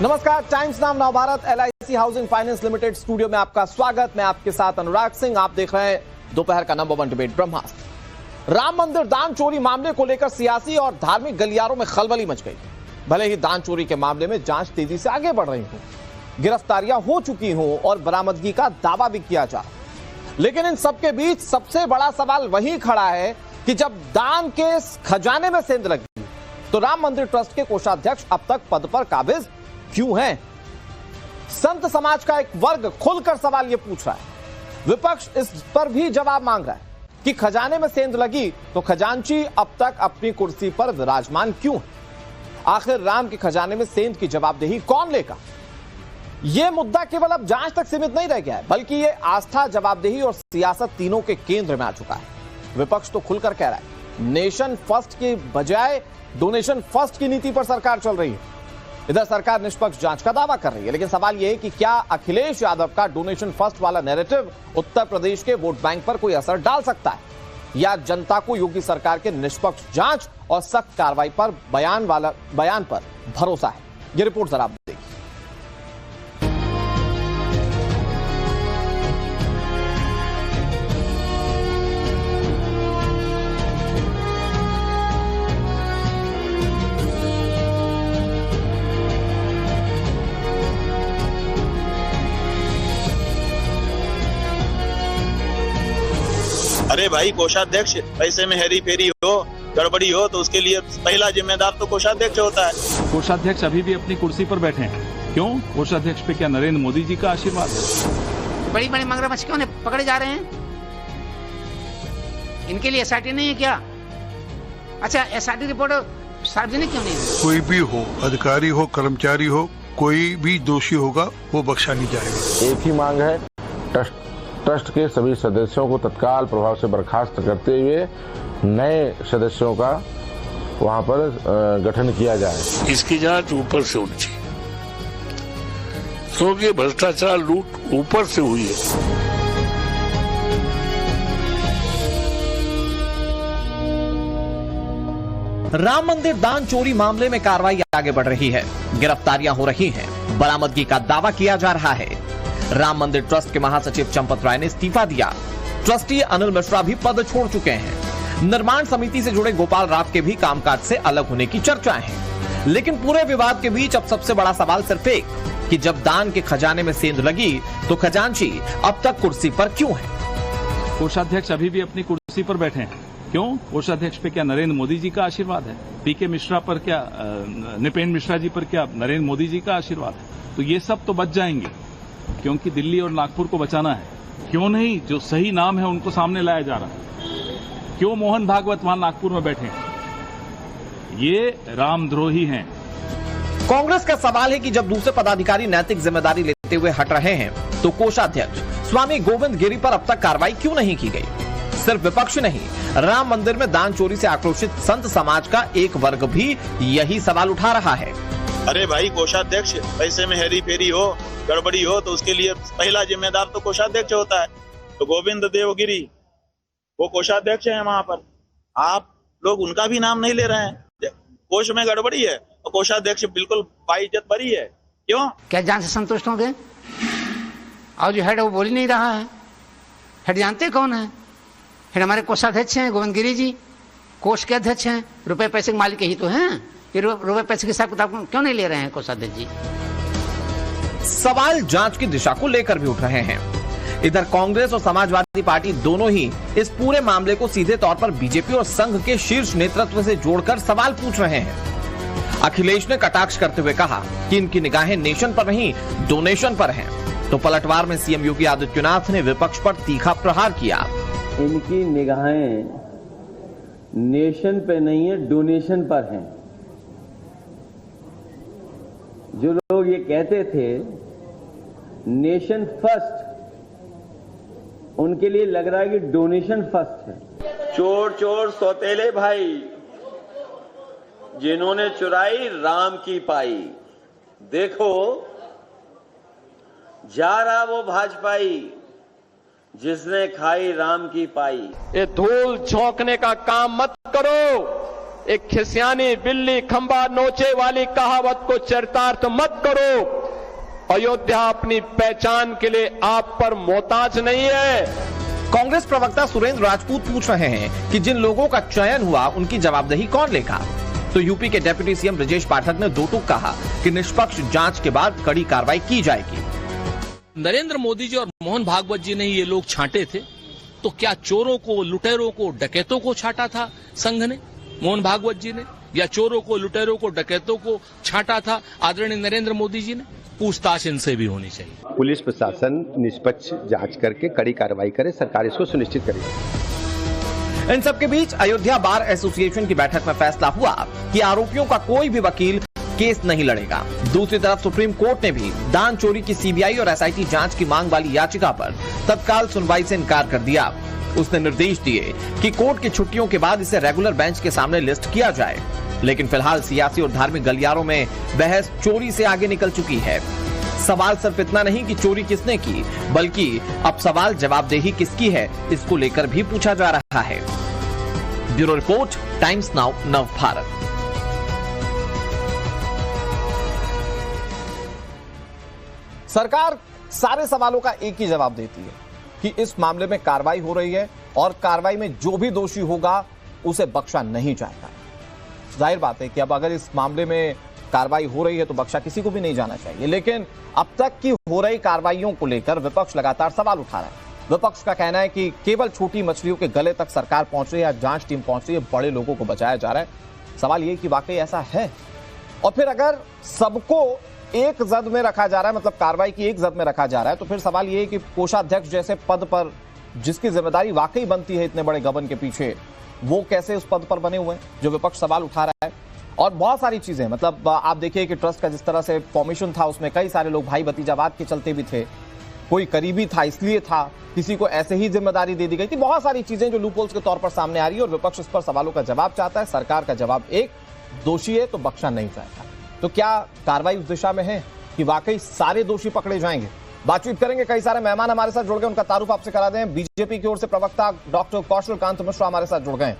नमस्कार, टाइम्स नाम Navbharat LIC housing finance limited studio में आपका स्वागत। मैं आपके साथ अनुराग सिंह। आप देख रहे हैं दोपहर का नंबर 1 डिबेट ब्रह्मास्त्र। राम मंदिर दान चोरी मामले को लेकर सियासी और धार्मिक गलियारों में खलबली मच गई। भले ही दान चोरी के मामले में जांच तेजी से आगे बढ़ रही हो, गिरफ्तारियां हो चुकी हो और बरामदगी का दावा भी किया जा, लेकिन इन सबके बीच सबसे बड़ा सवाल वही खड़ा है कि जब दान के खजाने में सेंध लगी तो राम मंदिर ट्रस्ट के कोषाध्यक्ष अब तक पद पर काबिज क्यों हैं? संत समाज का एक वर्ग खुलकर सवाल यह पूछ रहा है। विपक्ष इस पर भी जवाब मांग रहा है कि खजाने में सेंध लगी तो खजांची अब तक अपनी कुर्सी पर विराजमान क्यों है? आखिर राम के खजाने में सेंध की जवाबदेही कौन लेगा? यह मुद्दा केवल अब जांच तक सीमित नहीं रह गया है, बल्कि यह आस्था, जवाबदेही और सियासत तीनों के केंद्र में आ चुका है। विपक्ष तो खुलकर कह रहा है नेशन फर्स्ट की बजाय डोनेशन फर्स्ट की नीति पर सरकार चल रही है। इधर सरकार निष्पक्ष जांच का दावा कर रही है, लेकिन सवाल यह है कि क्या अखिलेश यादव का डोनेशन फर्स्ट वाला नैरेटिव उत्तर प्रदेश के वोट बैंक पर कोई असर डाल सकता है, या जनता को योगी सरकार के निष्पक्ष जांच और सख्त कार्रवाई पर बयान पर भरोसा है? यह रिपोर्ट जरा आप देखिए। अरे भाई, कोषाध्यक्ष पैसे में हेरी फेरी हो, गड़बड़ी हो तो उसके लिए पहला जिम्मेदार तो कोषाध्यक्ष होता है। कोषाध्यक्ष अभी भी अपनी कुर्सी पर बैठे हैं। क्यों? कोषाध्यक्ष पे क्या नरेंद्र मोदी जी का आशीर्वाद है? बड़ी बड़ी मगरमच्छ क्यों पकड़े जा रहे हैं? इनके लिए SIT नहीं है क्या? अच्छा, SIT रिपोर्ट सार्वजनिक क्यों नहीं है? कोई भी हो, अधिकारी हो, कर्मचारी हो, कोई भी दोषी होगा वो बख्शा नहीं जाएगा। एक ही मांग है, ट्रस्ट के सभी सदस्यों को तत्काल प्रभाव से बर्खास्त करते हुए नए सदस्यों का वहां पर गठन किया जाए। इसकी जांच ऊपर से होनी चाहिए, क्योंकि भ्रष्टाचार, लूट ऊपर से हुई है। राम मंदिर दान चोरी मामले में कार्रवाई आगे बढ़ रही है, गिरफ्तारियां हो रही हैं, बरामदगी का दावा किया जा रहा है। राम मंदिर ट्रस्ट के महासचिव चंपत राय ने इस्तीफा दिया। ट्रस्टी अनिल मिश्रा भी पद छोड़ चुके हैं। निर्माण समिति से जुड़े गोपाल राव के भी कामकाज से अलग होने की चर्चाएं हैं। लेकिन पूरे विवाद के बीच अब सबसे बड़ा सवाल सिर्फ एक कि जब दान के खजाने में सेंध लगी तो खजांची अब तक कुर्सी पर क्यों है? कोषाध्यक्ष अभी भी अपनी कुर्सी पर बैठे हैं। क्यों? कोषाध्यक्ष पे क्या नरेंद्र मोदी जी का आशीर्वाद है? PK मिश्रा पर क्या, नृपेंद्र मिश्रा जी पर क्या नरेंद्र मोदी जी का आशीर्वाद है? तो ये सब तो बच जाएंगे, क्योंकि दिल्ली और नागपुर को बचाना है। क्यों नहीं? जो सही नाम है उनको सामने लाया जा रहा है। क्यों मोहन भागवत वहां नागपुर में बैठे हैं? ये रामद्रोही हैं। कांग्रेस का सवाल है कि जब दूसरे पदाधिकारी नैतिक जिम्मेदारी लेते हुए हट रहे हैं तो कोषाध्यक्ष स्वामी गोविंद गिरी पर अब तक कार्रवाई क्यों नहीं की गई? सिर्फ विपक्ष नहीं, राम मंदिर में दान चोरी से आक्रोशित संत समाज का एक वर्ग भी यही सवाल उठा रहा है। अरे भाई, कोषाध्यक्ष पैसे में हेरी फेरी हो, गड़बड़ी हो तो उसके लिए पहला जिम्मेदार तो कोषाध्यक्ष होता है। तो गोविंद देवगिरी वो कोषाध्यक्ष हैं वहां पर, आप लोग उनका भी नाम नहीं ले रहे हैं। कोष में गड़बड़ी है और कोषाध्यक्ष बिल्कुल बाइज्जत बरी है। क्यों? क्या जान से संतुष्ट हो गए? और जो हेड वो बोल ही नहीं रहा है। हेड जानते कौन है? हेड हमारे कोषाध्यक्ष हैं गोविंद गिरी जी, कोष के अध्यक्ष हैं, रुपए पैसे के मालिक ही तो हैं। ये रुपए पैसे के हिसाब किताब क्यों नहीं ले रहे हैं कोषाध्यक्ष जी? सवाल जांच की दिशा को लेकर भी उठ रहे हैं। इधर कांग्रेस और समाजवादी पार्टी दोनों ही इस पूरे मामले को सीधे तौर पर बीजेपी और संघ के शीर्ष नेतृत्व से जोड़कर सवाल पूछ रहे हैं। अखिलेश ने कटाक्ष करते हुए कहा कि इनकी निगाहें नेशन पर नहीं, डोनेशन पर हैं। तो पलटवार में सीएम योगी आदित्यनाथ ने विपक्ष पर तीखा प्रहार किया। इनकी निगाहें नेशन पे नहीं है, डोनेशन पर हैं। जो लोग ये कहते थे नेशन फर्स्ट, उनके लिए लग रहा है कि डोनेशन फर्स्ट है। चोर चोर सौतेले भाई, जिन्होंने चुराई राम की पाई, देखो जा रहा वो भाजपाई, जिसने खाई राम की पाई। ये धूल झोंकने का काम मत करो। एक खिसियानी बिल्ली खंबा नोचे वाली कहावत को चरितार्थ मत करो। अयोध्या अपनी पहचान के लिए आप पर मोहताज नहीं है। कांग्रेस प्रवक्ता सुरेंद्र राजपूत पूछ रहे हैं कि जिन लोगों का चयन हुआ उनकी जवाबदेही कौन लेगा। तो यूपी के डिप्टी सीएम ब्रजेश पाठक ने दो टूक कहा कि निष्पक्ष जांच के बाद कड़ी कार्रवाई की जाएगी। नरेंद्र मोदी जी और मोहन भागवत जी ने ये लोग छांटे थे, तो क्या चोरों को, लुटेरों को, डकैतों को छांटा था संघ ने, मोहन भागवत जी ने, या चोरों को, लुटेरों को, डकैतों को छांटा था आदरणीय नरेंद्र मोदी जी ने? पूछताछ इनसे भी होनी चाहिए। पुलिस प्रशासन निष्पक्ष जांच करके कड़ी कार्रवाई करे, सरकार इसको सुनिश्चित करेगी। इन सबके बीच अयोध्या बार एसोसिएशन की बैठक में फैसला हुआ कि आरोपियों का कोई भी वकील केस नहीं लड़ेगा। दूसरी तरफ सुप्रीम कोर्ट ने भी दान चोरी की सीबीआई और एसआईटी जांच की मांग वाली याचिका पर तत्काल सुनवाई से इनकार कर दिया। उसने निर्देश दिए कि कोर्ट की छुट्टियों के बाद इसे रेगुलर बेंच के सामने लिस्ट किया जाए। लेकिन फिलहाल सियासी और धार्मिक गलियारों में बहस चोरी से आगे निकल चुकी है। सवाल सिर्फ इतना नहीं कि चोरी किसने की, बल्कि अब सवाल जवाबदेही किसकी है, इसको लेकर भी पूछा जा रहा है। ब्यूरो रिपोर्ट, टाइम्स नाउ, नव भारत। सरकार सारे सवालों का एक ही जवाब देती है कि इस मामले में कार्रवाई हो रही है और कार्रवाई में जो भी दोषी होगा उसे बख्शा नहीं जाएगा। जाहिर बात है कि अब अगर इस मामले में कार्रवाई हो रही है तो बख्शा किसी को भी नहीं जाना चाहिए। लेकिन अब तक की हो रही कार्रवाइयों को लेकर विपक्ष लगातार सवाल उठा रहा है। विपक्ष का कहना है कि केवल छोटी मछलियों के गले तक सरकार पहुंच रही है या जांच टीम पहुंच रही है, बड़े लोगों को बचाया जा रहा है। सवाल ये कि वाकई ऐसा है, और फिर अगर सबको एक जद में रखा जा रहा है, मतलब कार्रवाई की एक जद में रखा जा रहा है, तो फिर सवाल ये है कि कोषाध्यक्ष जैसे पद पर जिसकी जिम्मेदारी वाकई बनती है इतने बड़े गबन के पीछे, वो कैसे उस पद पर बने हुए हैं, जो विपक्ष सवाल उठा रहा है। और बहुत सारी चीजें, मतलब आप देखिए कि ट्रस्ट का जिस तरह से फॉर्मेशन था उसमें कई सारे लोग भाई भतीजावाद के चलते भी थे, कोई करीबी था इसलिए था, किसी को ऐसे ही जिम्मेदारी दे दी गई थी। बहुत सारी चीजें जो लूपहोल्स के तौर पर सामने आ रही है और विपक्ष इस पर सवालों का जवाब चाहता है। सरकार का जवाब एक, दोषी है तो बख्शा नहीं जाएगा। तो क्या कार्रवाई उस दिशा में है कि वाकई सारे दोषी पकड़े जाएंगे? बातचीत करेंगे, कई सारे मेहमान हमारे साथ जुड़ गए, उनका तारुफ आपसे करा दें। बीजेपी की ओर से प्रवक्ता डॉक्टर कौशल कांत मिश्रा हमारे साथ जुड़ गए।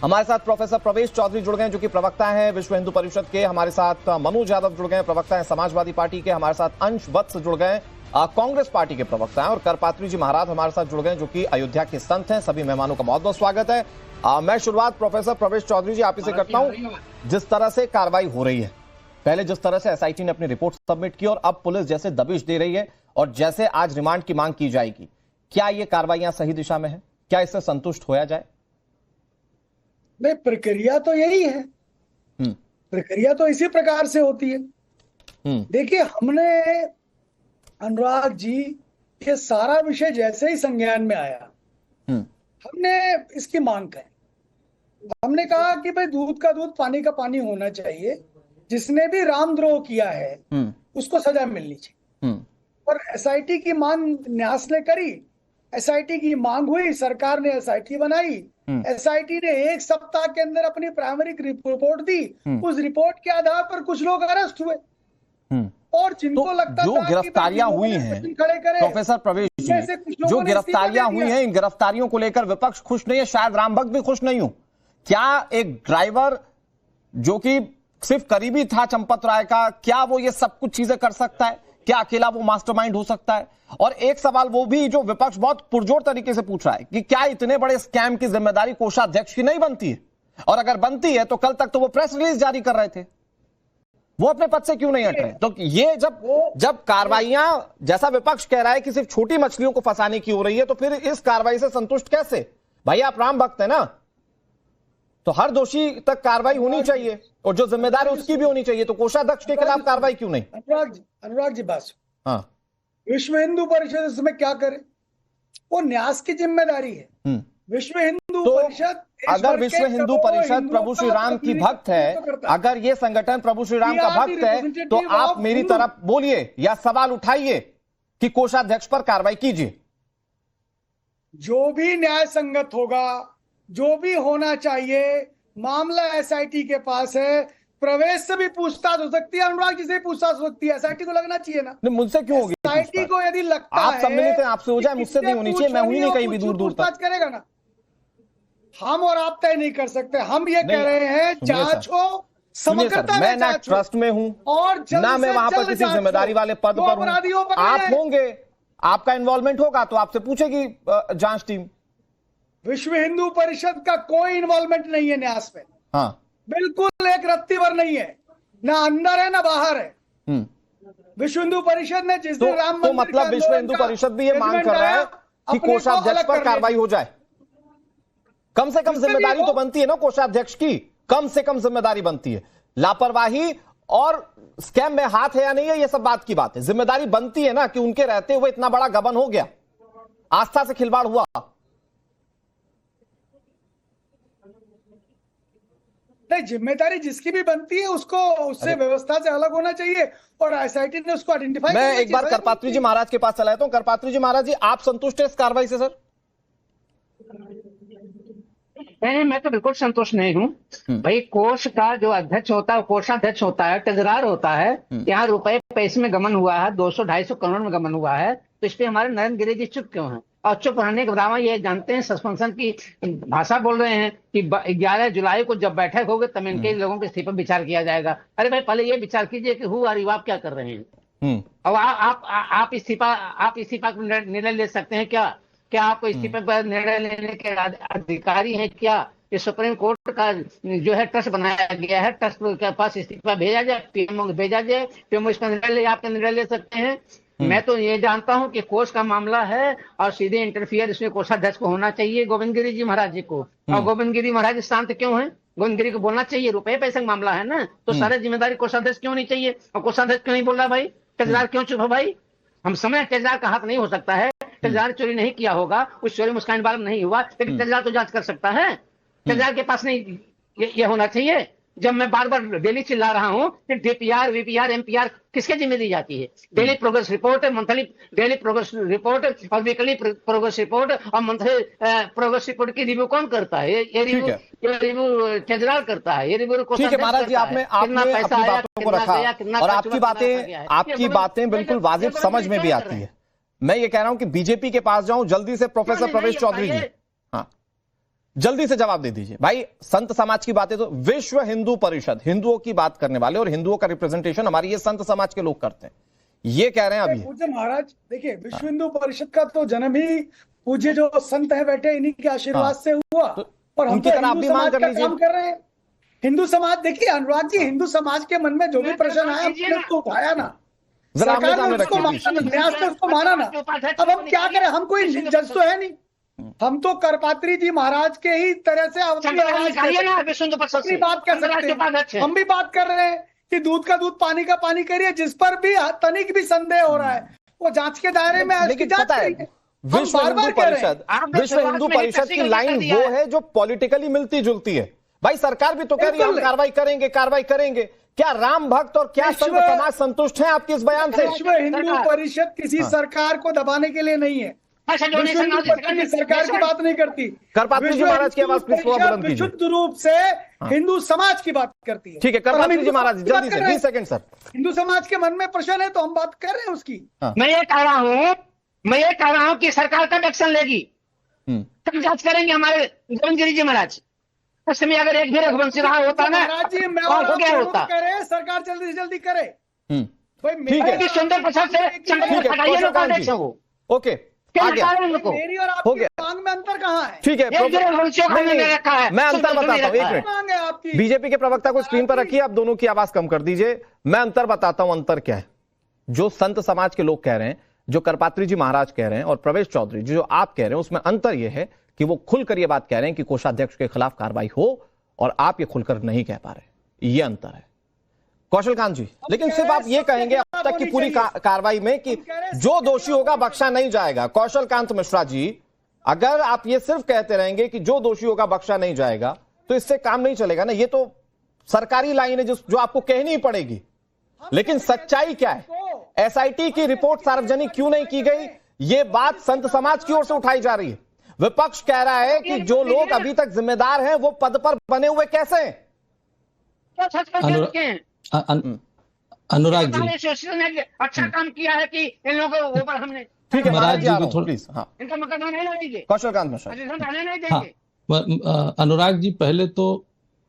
हमारे साथ प्रोफेसर प्रवेश चौधरी जुड़ गए जो कि प्रवक्ता हैं विश्व हिंदू परिषद के। हमारे साथ मनोज यादव जुड़ गए, प्रवक्ता हैं समाजवादी पार्टी के। हमारे साथ अंश वत्स जुड़ गए, कांग्रेस पार्टी के प्रवक्ता हैं। और करपात्री जी महाराज हमारे साथ जुड़ गए जो कि अयोध्या के संत हैं। सभी मेहमानों का बहुत बहुत स्वागत है। मैं शुरुआत प्रोफेसर प्रवेश चौधरी जी आप ही से करता हूं। जिस तरह से कार्रवाई हो रही है, पहले जिस तरह से एसआईटी ने अपनी रिपोर्ट सबमिट की और अब पुलिस जैसे दबिश दे रही है और जैसे आज रिमांड की मांग की जाएगी, क्या ये कार्रवाइयां सही दिशा में है? क्या इससे संतुष्ट होया जाए? नहीं, प्रक्रिया तो यही है। प्रक्रिया तो इसी प्रकार से होती है। देखिए, हमने अनुराग जी ये सारा विषय जैसे ही संज्ञान में आया, हमने इसकी मांग करी। हमने कहा कि भाई दूध का दूध पानी का पानी होना चाहिए। जिसने भी रामद्रोह किया है उसको सजा मिलनी चाहिए। और एसआईटी की मांग न्यास ने करी, एसआईटी की मांग हुई, सरकार ने एसआईटी बनाई। एसआईटी ने एक सप्ताह के अंदर अपनी प्राइमरी रिपोर्ट दी। उस रिपोर्ट के आधार पर कुछ लोग अरेस्ट हुए और जिनको तो लगता जो गिरफ्तारियां हुई हैं, प्रोफेसर प्रवेश जी, जो गिरफ्तारियां हुई हैं, इन गिरफ्तारियों को लेकर विपक्ष खुश नहीं है, शायद राम भक्त भी खुश नहीं हो। क्या एक ड्राइवर जो कि सिर्फ करीबी था चंपत राय का, क्या वो ये सब कुछ चीजें कर सकता है? क्या अकेला वो मास्टरमाइंड हो सकता है? और एक सवाल वो भी जो विपक्ष बहुत पुरजोर तरीके से पूछ रहा है कि क्या इतने बड़े स्कैम की जिम्मेदारी कोषाध्यक्ष की नहीं बनती है? और अगर बनती है तो कल तक तो वो प्रेस रिलीज जारी कर रहे थे, वो अपने पद से क्यों नहीं हट रहे? तो ये जब कार्रवाइयां, जैसा विपक्ष कह रहा है कि सिर्फ छोटी मछलियों को फंसाने की हो रही है, तो फिर इस कार्रवाई से संतुष्ट कैसे? भाई आप राम भक्त है ना, तो हर दोषी तक कार्रवाई होनी चाहिए और जो जिम्मेदार है उसकी भी होनी चाहिए। तो कोषाध्यक्ष के खिलाफ कार्रवाई क्यों नहीं? अनुराग जी बात, हाँ, विश्व हिंदू परिषद इसमें क्या करे? वो न्यास की जिम्मेदारी है। विश्व हिंदू परिषद, अगर विश्व हिंदू परिषद प्रभु श्री राम की भक्त है, अगर ये संगठन प्रभु श्री राम का भक्त है, तो आप मेरी तरफ बोलिए या सवाल उठाइए कि कोषाध्यक्ष पर कार्रवाई कीजिए। जो भी न्याय संगत होगा, जो भी होना चाहिए, मामला एसआईटी के पास है। प्रवेश से भी पूछताछ हो सकती है, अनुराग जी से भी पूछताछ हो सकती है। एसआईटी को लगना चाहिए ना। नहीं, मुझसे क्यों होगी? एसआईटी को यदि लगता आप सम्मिलित हैं, आपसे हो जाए, मुझसे नहीं होनी चाहिए। मैं हुई नहीं कहीं भी दूर दूर तक करेगा ना। हम और आप तय नहीं कर सकते। हम ये कह रहे हैं जांच हो, समग्रता मैं ना ट्रस्ट में हूं और ना मैं वहां पर किसी जिम्मेदारी वाले पद पर हूं। आप होंगे, आपका इन्वॉल्वमेंट होगा तो आपसे पूछेगी जांच टीम। विश्व हिंदू परिषद का कोई इन्वॉल्वमेंट नहीं है न्यास में। हाँ, बिल्कुल एक रत्ती भर नहीं है, ना अंदर है ना बाहर है। विश्व हिंदू परिषद ने जिस दिन राम मंदिर मतलब विश्व हिंदू परिषद भी ये मांग कर रहा है कि कोषाध्यक्ष पर कार्रवाई हो जाए। कम से कम जिम्मेदारी तो बनती है ना कोषाध्यक्ष की, कम से कम जिम्मेदारी बनती है। लापरवाही और स्कैम में हाथ है या नहीं है, ये सब बात की बात है। जिम्मेदारी बनती है ना कि उनके रहते हुए इतना बड़ा गबन हो गया, आस्था से खिलवाड़ हुआ। नहीं, जिम्मेदारी जिसकी भी बनती है उसको उससे व्यवस्था से अलग होना चाहिए और एसआईटी ने उसको आइडेंटिफाई। मैं एक बार करपात्री जी महाराज के पास चला जाता हूं। करपात्री जी महाराज जी, आप संतुष्ट है इस कार्रवाई से? सर नहीं, मैं तो बिल्कुल संतुष्ट नहीं हूँ। भाई, कोष का जो अध्यक्ष होता है, कोषाध्यक्ष होता है, ट्रेजरर होता है, यहाँ रुपए पैसे में गमन हुआ है, 200-250 करोड़ में गमन हुआ है, तो इस पे हमारे नरेंद्र गिरि जी चुप क्यों हैं? और चुप रहने के बाद ये जानते हैं, सस्पेंशन की भाषा बोल रहे हैं कि 11 जुलाई को जब बैठक होगी तब इनके लोगों के इस्तीफे पर विचार किया जाएगा। अरे भाई, पहले ये विचार कीजिए कि हु आर यू, आप क्या कर रहे हैं? और आप इस्तीफा निर्णय ले सकते हैं क्या? क्या आपको इस्तीफे पर निर्णय लेने के अधिकारी हैं क्या? ये सुप्रीम कोर्ट का जो है ट्रस्ट बनाया गया है, ट्रस्ट के पास इस्तीफा भेजा जाए, पीएमओ भेजा जाए, पीएमओ इसका निर्णय ले, आपका निर्णय ले सकते हैं। मैं तो ये जानता हूं कि कोष का मामला है और सीधे इंटरफियर इसमें कोषाध्यक्ष को होना चाहिए, गोविंद गिरि जी महाराज जी को। और गोविंद गिरि महाराज शांत क्यों है? गोविंद गिरि को बोलना चाहिए, रुपए पैसे का मामला है ना, तो सारे जिम्मेदारी कोषाध्यक्ष क्यों नहीं चाहिए? और कोषाध्यक्ष क्यों नहीं बोल रहा भाई? ठेकेदार क्यों चुप है भाई? हम समझ ठेकेदार का हाथ नहीं हो सकता है, ठेकेदार चोरी नहीं किया होगा, उस चोरी मुस्कान बालम नहीं हुआ, लेकिन ठेकेदार तो जांच कर सकता है। ठेकेदार के पास नहीं ये होना चाहिए। जब मैं बार बार डेली चिल्ला रहा हूँ कि डीपीआर, वीपीआर, एमपीआर किसके जिम्मे दी जाती है? Daily progress report, monthly daily progress report और वीकली प्रोग्रेस रिपोर्ट और मंथली प्रोग्रेस रिपोर्ट की रिव्यू कौन करता है? ये रिव्यू ठेकेदार करता है, ये रिव्यू ठीक है महाराज जी, आपने अपनी बातों को रखा और आपकी बातें बिल्कुल वाजिब समझ में भी आती है। मैं ये कह रहा हूं कि बीजेपी के पास जाऊं जल्दी से। प्रोफेसर प्रवेश चौधरी जी, हाँ, जल्दी से जवाब दे दीजिए भाई। संत समाज की बातें तो विश्व हिंदू परिषद, हिंदुओं की बात करने वाले और हिंदुओं का रिप्रेजेंटेशन हमारी ये संत समाज के लोग करते हैं, ये कह रहे हैं अभी। पूज्य महाराज देखिए, विश्व हिंदू परिषद का तो जन्म ही पूज्य जो संत है बैठे इन्हीं के आशीर्वाद से हुआ, और हम तो हिंदू समाज का काम कर रहे हैं। हिंदू समाज, देखिए अनुराग जी, हिंदू समाज के मन में जो भी प्रश्न आया हमने तो उठाया ना, सरकार ने उसको न्यास ने उसको माना ना। अब हम क्या करें? हम कोई जज तो है नहीं, हम तो करपात्री जी महाराज के ही तरह से अपनी बात कर सकते हैं। हम भी बात कर रहे हैं कि दूध का दूध पानी का पानी करिए, जिस पर भी तनिक भी संदेह हो रहा है वो जांच के दायरे में उसकी जांच करिए। विश्व हिंदू परिषद की लाइन वो है जो पॉलिटिकली मिलती जुलती है। भाई सरकार भी तो कह रही है हम कार्रवाई करेंगे। क्या राम भक्त और क्या संत समाज संतुष्ट है आपके इस बयान से? विश्व हिंदू परिषद किसी सरकार को दबाने के लिए नहीं है, सरकार की बात नहीं करती। करपात्री जी महाराज की आवाज विशुद्ध रूप से हिंदू समाज की बात करती है। ठीक है, करपात्री जी महाराज जल्दी से 20 सेकंड सर। हिंदू समाज के मन में प्रश्न है तो हम बात कर रहे हैं उसकी। मैं ये कह रहा हूँ कि सरकार कब एक्शन लेगी, कब जांच करेंगे हमारे गोविंद गिरि जी महाराज? उस समय अगर एक भी रघुवंशी रहा होता ना जी, मैं हो गया होता। करे सरकार जल्दी से जल्दी करे। ठीक है, सुंदर प्रसाद से ओके, मेरी और आपकी मांग में अंतर कहाँ है? ठीक है, मैं अंतर बताता हूँ, एक मिनट। बीजेपी के प्रवक्ता को स्क्रीन पर रखिए, आप दोनों की आवाज कम कर दीजिए। मैं अंतर बताता हूं, अंतर क्या है। जो संत समाज के लोग कह रहे हैं, जो करपात्री जी महाराज कह रहे हैं और प्रवेश चौधरी जो आप कह रहे हैं, उसमें अंतर यह है कि वो खुलकर ये बात कह रहे हैं कि कोषाध्यक्ष के खिलाफ कार्रवाई हो, और आप ये खुलकर नहीं कह पा रहे। ये अंतर है कौशल कांत जी। लेकिन सिर्फ आप ये कहेंगे अब तक की पूरी कार्रवाई में कि जो दोषी होगा बख्शा नहीं जाएगा। कौशल कांत मिश्रा जी, अगर आप ये सिर्फ कहते रहेंगे कि जो दोषी होगा बख्शा नहीं जाएगा, तो इससे काम नहीं चलेगा ना। ये तो सरकारी लाइन है जो आपको कहनी ही पड़ेगी। लेकिन सच्चाई क्या है? एसआईटी की रिपोर्ट सार्वजनिक क्यों नहीं की गई? ये बात संत समाज की ओर से उठाई जा रही है। विपक्ष कह रहा है कि जो लोग अभी तक जिम्मेदार हैं वो पद पर बने हुए कैसे हैं? अनुराग जी, अच्छा काम किया है कि इन लोगों को ऊपर हमने। ठीक है महाराज जी, प्लीज। हाँ, इनका मुकदमा नहीं लगेंगे। कौशल कांत मिश्रा, नहीं देंगे। अनुराग जी, पहले तो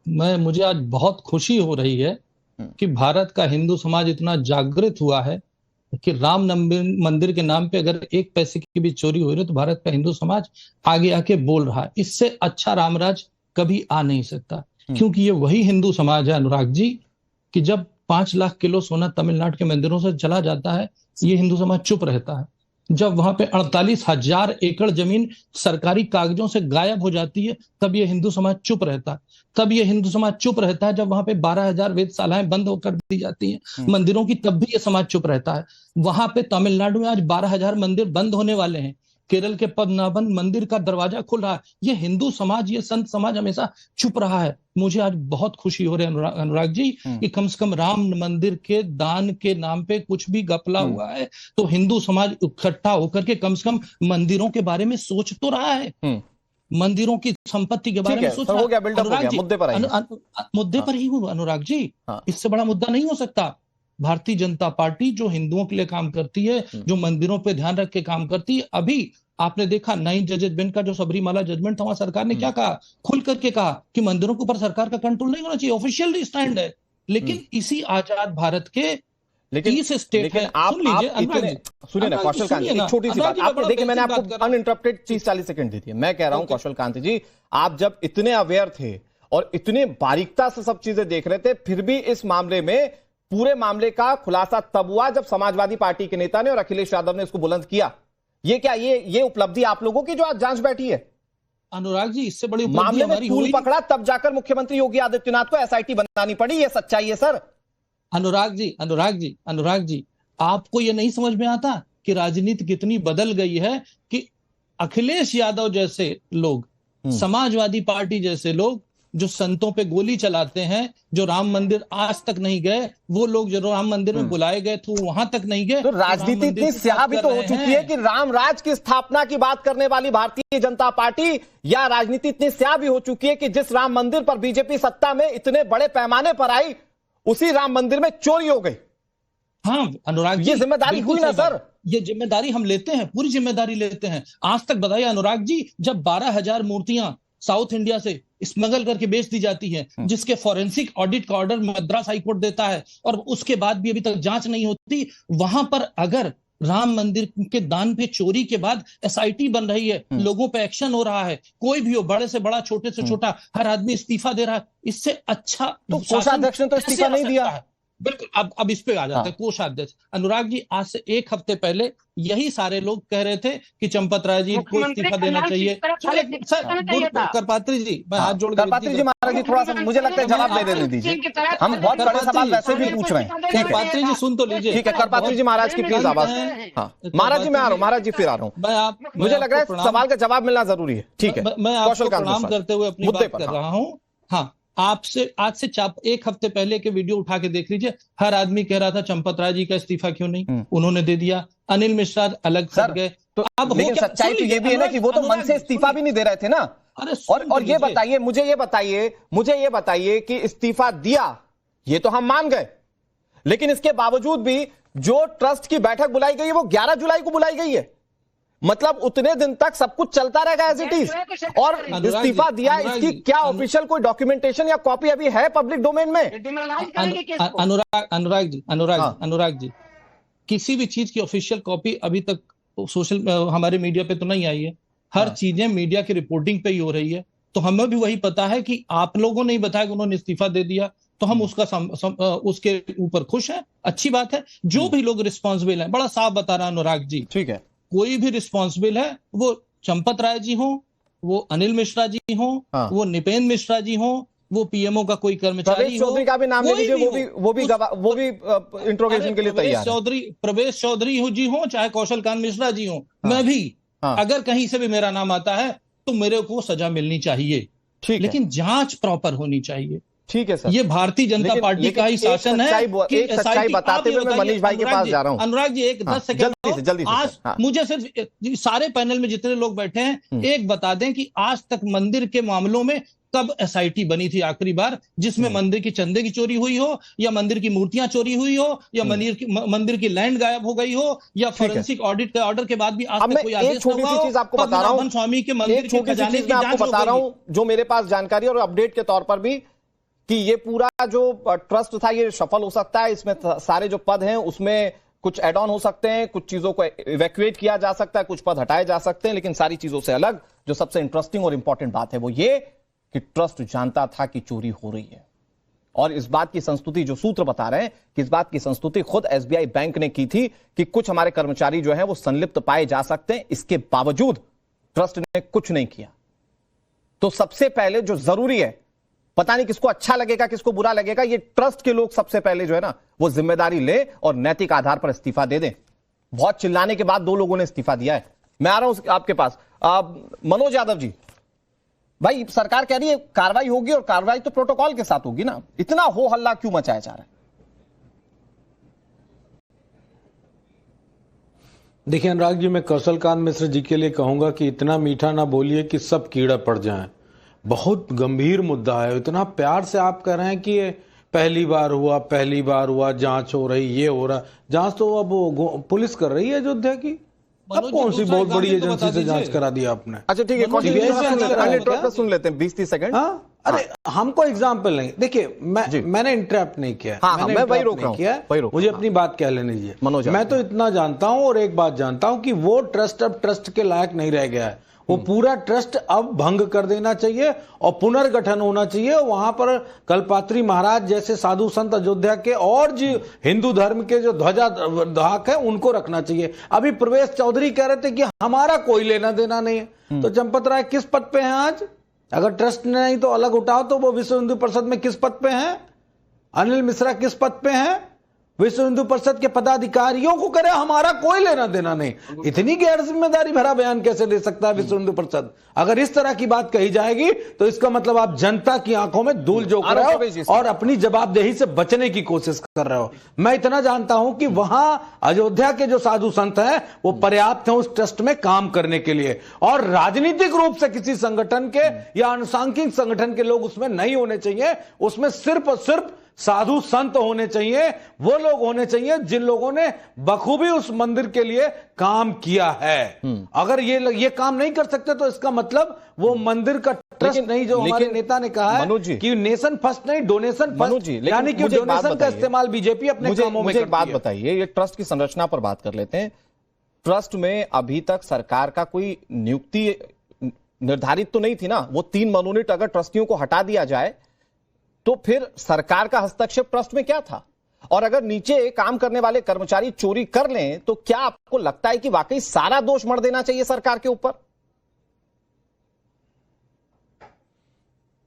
मुझे आज बहुत खुशी हो रही है कि भारत का हिंदू समाज इतना जागृत हुआ है कि राम मंदिर के नाम पे अगर एक पैसे की भी चोरी हो रही है तो भारत का हिंदू समाज आगे आके बोल रहा है। इससे अच्छा रामराज कभी आ नहीं सकता, क्योंकि ये वही हिंदू समाज है अनुराग जी कि जब 5 लाख किलो सोना तमिलनाडु के मंदिरों से चला जाता है, ये हिंदू समाज चुप रहता है। जब वहां पे 48,000 एकड़ जमीन सरकारी कागजों से गायब हो जाती है, तब ये हिंदू समाज चुप रहता है। तब ये हिंदू समाज चुप रहता है जब वहां पे 12,000 वेधशालाएं बंद होकर दी जाती हैं मंदिरों की, तब भी ये समाज चुप रहता है। वहां पे तमिलनाडु में आज 12,000 मंदिर बंद होने वाले हैं, केरल के पद्मनाभन मंदिर का दरवाजा खुल रहा है। ये हिंदू समाज, ये संत समाज हमेशा चुप रहा है। मुझे आज बहुत खुशी हो रही है अनुराग जी कि कम से कम राम मंदिर के दान के नाम पे कुछ भी गपला हुआ है तो हिंदू समाज इकट्ठा होकर के कम से कम मंदिरों के बारे में सोच तो रहा है, मंदिरों की संपत्ति के बारे में सोच रहा है। मुद्दे पर ही हूँ अनुराग जी, इससे बड़ा मुद्दा नहीं हो सकता। भारतीय जनता पार्टी जो हिंदुओं के लिए काम करती है, जो मंदिरों पे ध्यान रख के काम करती है, अभी आपने देखा 9 जजेस बेंच का जो सबरीमाला जजमेंट था, वहां सरकार ने क्या कहा, खुल करके कहा कि मंदिरों के ऊपर सरकार का कंट्रोल नहीं होना चाहिए, ऑफिशियल स्टैंड है। लेकिन इसी आजाद भारत के 30 स्टेट है। सुनिए ना कौशल कांति, एक छोटी सी बात आपने देखिए, मैंने आपको अनइंटरप्टेड 30-40 सेकंड दी थी। मैं कह रहा हूं कौशल कांति जी, आप जब इतने अवेयर थे और इतने बारीकता से सब चीजें देख रहे थे, फिर भी इस मामले में पूरे मामले का खुलासा तब हुआ जब समाजवादी पार्टी के नेता ने और अखिलेश यादव ने इसको बुलंद किया। ये क्या ये उपलब्धि आप लोगों की जो आज जांच बैठी है अनुराग जी, इससे बड़ी मामले में तूल पकड़ा तब जाकर मुख्यमंत्री योगी आदित्यनाथ को एसआईटी बनानी पड़ी, ये सच्चाई है सर। अनुराग जी, आपको ये नहीं समझ में आता कि राजनीति कितनी बदल गई है कि अखिलेश यादव जैसे लोग, समाजवादी पार्टी जैसे लोग जो संतों पे गोली चलाते हैं, जो राम मंदिर आज तक नहीं गए, वो लोग जो राम मंदिर में बुलाए गए थे वहां तक नहीं गए। तो राजनीति इतनी स्याह भी तो हो चुकी है कि राम राज की स्थापना की बात करने वाली भारतीय जनता पार्टी, या राजनीति इतनी स्याह भी हो चुकी है कि जिस राम मंदिर पर बीजेपी सत्ता में इतने बड़े पैमाने पर आई, उसी राम मंदिर में चोरी हो गई। हाँ अनुराग जी, ये जिम्मेदारी हुई ना सर, ये जिम्मेदारी हम लेते हैं, पूरी जिम्मेदारी लेते हैं। आज तक बताइए अनुराग जी, जब 12,000 मूर्तियां साउथ इंडिया से स्मगल करके बेच दी जाती है, जिसके फॉरेंसिक ऑडिट का ऑर्डर मद्रास हाईकोर्ट देता है और उसके बाद भी अभी तक जांच नहीं होती, वहां पर अगर राम मंदिर के दान पे चोरी के बाद एसआईटी बन रही है, लोगों पे एक्शन हो रहा है, कोई भी हो, बड़े से बड़ा, छोटे से छोटा, हर आदमी इस्तीफा दे रहा है, इससे अच्छा तो कोषाध्यक्ष ने तो इस्तीफा नहीं दिया। बिल्कुल, अब इस पे आ जाते हैं कोषाध्यक्ष। अनुराग जी, आज से 1 हफ्ते पहले यही सारे लोग कह रहे थे कि चंपत राय जी को इस्तीफा देना चाहिए। करपात्री जी, मैं हाथ जोड़ करपात्री जी, महाराज जी थोड़ा सा मुझे लगता है जवाब दे देने दीजिए, हम बहुत बड़े सवाल वैसे भी पूछ रहे हैं। करपात्री जी सुन तो लीजिए। ठीक है करपात्री जी, महाराज की प्लीज आवाज। हाँ महाराज जी मैं आ रहा हूँ, महाराज जी फिर आ रहा हूँ, मुझे लग रहा है सवाल का जवाब मिलना जरूरी है। ठीक है, मैं आपको प्रणाम करते हुए अपनी बात कर रहा हूँ। हाँ, आपसे आज से 1 हफ्ते पहले के वीडियो उठा के देख लीजिए, हर आदमी कह रहा था चंपत राय जी का इस्तीफा क्यों नहीं, उन्होंने दे दिया। अनिल मिश्रा अलग सर गए, तो अब लेकिन सच्चाई तो ये भी है ना कि वो तो मन से इस्तीफा भी नहीं दे रहे थे ना। और ये बताइए, मुझे ये बताइए कि इस्तीफा दिया ये तो हम मान गए, लेकिन इसके बावजूद भी जो ट्रस्ट की बैठक बुलाई गई है वो 11 जुलाई को बुलाई गई है, मतलब उतने दिन तक सब कुछ चलता रहेगा एज इट इज। और इस्तीफा दिया, इसकी क्या ऑफिशियल कोई डॉक्यूमेंटेशन या कॉपी अभी है पब्लिक डोमेन में? अनुराग जी, किसी भी चीज की ऑफिशियल कॉपी अभी तक सोशल हमारे मीडिया पे तो नहीं आई है। हर चीजें मीडिया की रिपोर्टिंग पे ही हो रही है, तो हमें भी वही पता है कि आप लोगों ने ही बताया कि उन्होंने इस्तीफा दे दिया, तो हम उसके ऊपर खुश हैं, अच्छी बात है। जो भी लोग रिस्पॉन्सिबल हैं, बड़ा साफ बता रहा अनुराग जी, ठीक है, कोई भी रिस्पॉन्सिबल है, वो चंपत राय जी हो, वो अनिल मिश्रा जी हो, वो निपेन मिश्रा जी हो, वो पीएमओ का कोई कर्मचारी हो, चौधरी का भी नाम ले लीजिए, वो भी इंट्रोगेशन के लिए तैयार है। प्रवेश चौधरी जी हो, चाहे कौशल कांत मिश्रा जी हो, मैं भी अगर कहीं से भी मेरा नाम आता है तो मेरे को सजा मिलनी चाहिए, लेकिन जांच प्रॉपर होनी चाहिए। ठीक है सर, ये भारतीय जनता पार्टी का ही शासन है कि एक सच्चाई बताते हुए मैं मनीष भाई के पास जा रहा हूं। अनुराग जी, 10 सेकंड जल्दी से आज मुझे सिर्फ सारे पैनल में जितने लोग बैठे हैं, एक बता दें कि आज तक मंदिर के मामलों में कब एसआईटी बनी थी आखिरी बार जिसमें मंदिर की चंदे की चोरी हुई हो, या मंदिर की मूर्तियां चोरी हुई हो, या मंदिर की लैंड गायब हो गई हो, या फॉरेंसिक ऑडिट के ऑर्डर के बाद भी आज तक कोई आदेश न हुआ हो। चीज आपको बता रहा हूं, स्वामी के मंदिर के खजाने की आपको बता रहा हूं जो मेरे पास जानकारी और अपडेट के तौर पर भी, कि ये पूरा जो ट्रस्ट था ये सफल हो सकता है। इसमें सारे जो पद हैं उसमें कुछ एड ऑन हो सकते हैं, कुछ चीजों को इवैक्यूएट किया जा सकता है, कुछ पद हटाए जा सकते हैं, लेकिन सारी चीजों से अलग जो सबसे इंटरेस्टिंग और इंपॉर्टेंट बात है वो ये कि ट्रस्ट जानता था कि चोरी हो रही है। और इस बात की संस्तुति जो सूत्र बता रहे हैं कि इस बात की संस्तुति खुद एसबीआई बैंक ने की थी कि कुछ हमारे कर्मचारी जो है वो संलिप्त पाए जा सकते हैं, इसके बावजूद ट्रस्ट ने कुछ नहीं किया। तो सबसे पहले जो जरूरी है, पता नहीं किसको अच्छा लगेगा किसको बुरा लगेगा, ये ट्रस्ट के लोग सबसे पहले जो है ना वो जिम्मेदारी ले और नैतिक आधार पर इस्तीफा दे दें। बहुत चिल्लाने के बाद 2 लोगों ने इस्तीफा दिया है। मैं आ रहा हूं आपके पास, मनोज यादव जी। भाई सरकार कह रही है कार्रवाई होगी, और कार्रवाई तो प्रोटोकॉल के साथ होगी ना, इतना हो हल्ला क्यों मचाया जा रहा है? देखिए अनुराग जी, मैं कौशलकांत मिश्र जी के लिए कहूंगा कि इतना मीठा ना बोलिए कि सब कीड़ा पड़ जाएं। बहुत गंभीर मुद्दा है। इतना प्यार से आप कह रहे हैं कि ये पहली बार हुआ, जांच हो रही, ये हो रहा। जांच तो अब पुलिस कर रही है अयोध्या की। अब कौन सी बहुत बड़ी एजेंसी से जांच करा दी आपने? अच्छा ठीक है, सुन लेते हैं 20-30 सेकंड। अरे हमको एग्जाम्पल नहीं, देखिए मैंने इंटरप्ट नहीं किया। मैं वही रोक रहा हूं, मुझे अपनी बात कह लेने दीजिए। मैं तो इतना जानता हूं और एक बात जानता हूं कि वो ट्रस्ट अब ट्रस्ट के लायक नहीं रह गया है। वो पूरा ट्रस्ट अब भंग कर देना चाहिए और पुनर्गठन होना चाहिए। वहां पर कल्पात्री महाराज जैसे साधु संत अयोध्या के और जो हिंदू धर्म के जो ध्वजाधारक है उनको रखना चाहिए। अभी प्रवेश चौधरी कह रहे थे कि हमारा कोई लेना देना नहीं है। तो चंपत राय किस पद पे हैं आज? अगर ट्रस्ट नहीं तो अलग उठाओ, तो वो विश्व हिंदू परिषद में किस पद पे हैं? अनिल मिश्रा किस पद पे हैं? विश्व हिंदू परिषद के पदाधिकारियों को करे हमारा कोई लेना देना नहीं। इतनी गैर जिम्मेदारी भरा बयान कैसे दे सकता है विश्व हिंदू परिषद? अगर इस तरह की बात कही जाएगी तो इसका मतलब आप जनता की आंखों में धूल झोंक रहे हो और अपनी जवाबदेही से बचने की कोशिश कर रहे हो। मैं इतना जानता हूं कि वहां अयोध्या के जो साधु संत हैं वो पर्याप्त हैं उस ट्रस्ट में काम करने के लिए, और राजनीतिक रूप से किसी संगठन के या अनुसांगिक संगठन के लोग उसमें नहीं होने चाहिए। उसमें सिर्फ और सिर्फ साधु संत होने चाहिए, वो लोग होने चाहिए जिन लोगों ने बखूबी उस मंदिर के लिए काम किया है। अगर ये काम नहीं कर सकते तो इसका मतलब वो मंदिर का ट्रस्ट नहीं, जो हमारे नेता ने कहा है कि नेशन फर्स्ट नहीं डोनेशन फर्स्ट, यानी कि डोनेशन का इस्तेमाल बीजेपी अपने कामों में करती है। एक बात बताइए, ये ट्रस्ट की संरचना पर बात कर लेते हैं। ट्रस्ट में अभी तक सरकार का कोई नियुक्ति निर्धारित तो नहीं थी ना। वो 3 मनोनीत अगर ट्रस्टियों को हटा दिया जाए तो फिर सरकार का हस्तक्षेप ट्रस्ट में क्या था? और अगर नीचे काम करने वाले कर्मचारी चोरी कर लें तो क्या आपको लगता है कि वाकई सारा दोष मढ़ देना चाहिए सरकार के ऊपर?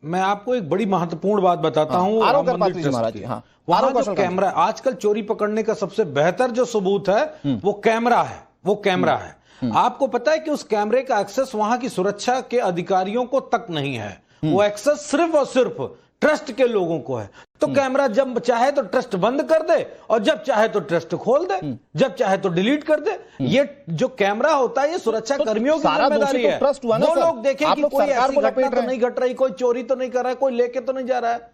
मैं आपको एक बड़ी महत्वपूर्ण बात बताता हूं। वहां जो कैमरा, आजकल चोरी पकड़ने का सबसे बेहतर जो सबूत है वो कैमरा है। आपको पता है कि उस कैमरे का एक्सेस वहां की सुरक्षा के अधिकारियों को तक नहीं है। वो एक्सेस सिर्फ और सिर्फ ट्रस्ट के लोगों को है। तो कैमरा जब चाहे तो ट्रस्ट बंद कर दे और जब चाहे तो ट्रस्ट खोल दे, जब चाहे तो डिलीट कर दे। ये जो कैमरा होता है ये सुरक्षा कर्मियों की जिम्मेदारी है। वो लोग देखें कि कोई ऐसी घटना तो नहीं घट रही, कोई चोरी तो नहीं कर रहा है, कोई लेके तो नहीं जा रहा है।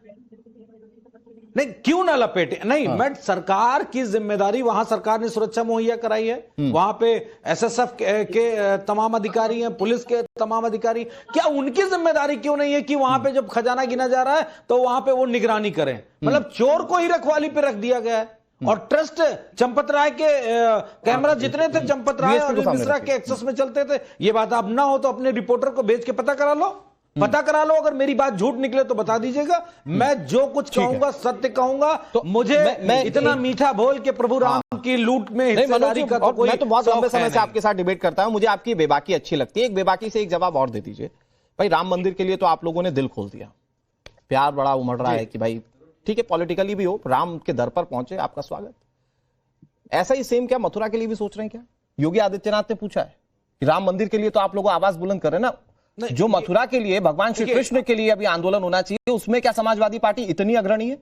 नहीं, क्यों ना लपेटे? नहीं, मैं सरकार की जिम्मेदारी, वहां सरकार ने सुरक्षा मुहैया कराई है। वहां पे एसएसएफ के तमाम अधिकारी हैं, पुलिस के तमाम अधिकारी, क्या उनकी जिम्मेदारी क्यों नहीं है कि वहां पे जब खजाना गिना जा रहा है तो वहां पे वो निगरानी करें? मतलब चोर को ही रखवाली पे रख दिया गया है। और ट्रस्ट चंपत राय के कैमरा जितने थे चंपत राय और मिश्रा के एक्सेस में चलते थे। ये बात आप ना हो तो अपने रिपोर्टर को भेज के पता करा लो। अगर मेरी बात झूठ निकले तो बता दीजिएगा। मैं जो कुछ कहूंगा सत्य कहूंगा। तो मुझे मैं इतना मीठा बोल के प्रभु राम की लूट में हिस्सेदारी का तो कोई, मैं तो बहुत लंबे समय से आपके साथ डिबेट करता हूं। मुझे आपकी बेबाकी अच्छी लगती है। एक बेबाकी से एक जवाब और दे दीजिए। भाई राम मंदिर के लिए तो आप लोगों ने दिल खोल दिया, प्यार बड़ा उमड़ रहा है कि भाई ठीक है, पॉलिटिकली भी हो, राम के दर पर पहुंचे, आपका स्वागत। ऐसा ही सेम क्या मथुरा के लिए भी सोच रहे हैं क्या? योगी आदित्यनाथ ने पूछा है कि राम मंदिर के लिए तो आप लोग आवाज बुलंद कर रहे हैं ना, जो मथुरा के लिए भगवान श्री कृष्ण के लिए अभी आंदोलन होना चाहिए, उसमें क्या समाजवादी पार्टी इतनी अग्रणी है?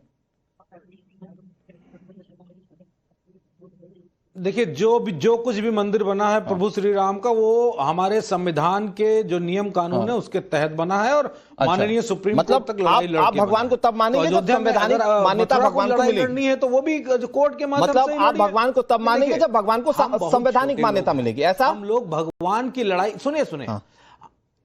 देखिए, जो कुछ भी मंदिर बना है प्रभु श्री राम का, वो हमारे संविधान के जो नियम कानून है उसके तहत बना है और माननीय सुप्रीम कोर्ट तक लड़ाई लड़के आप भगवान को तब मानेंगे जब संवैधानिक मान्यता भगवान को मिलेगी है, तो वो भी कोर्ट के माध्यम से मतलब आप भगवान को तब मानेंगे जब भगवान को संवैधानिक मान्यता मिलेगी, ऐसा? हम लोग भगवान की लड़ाई, सुनिए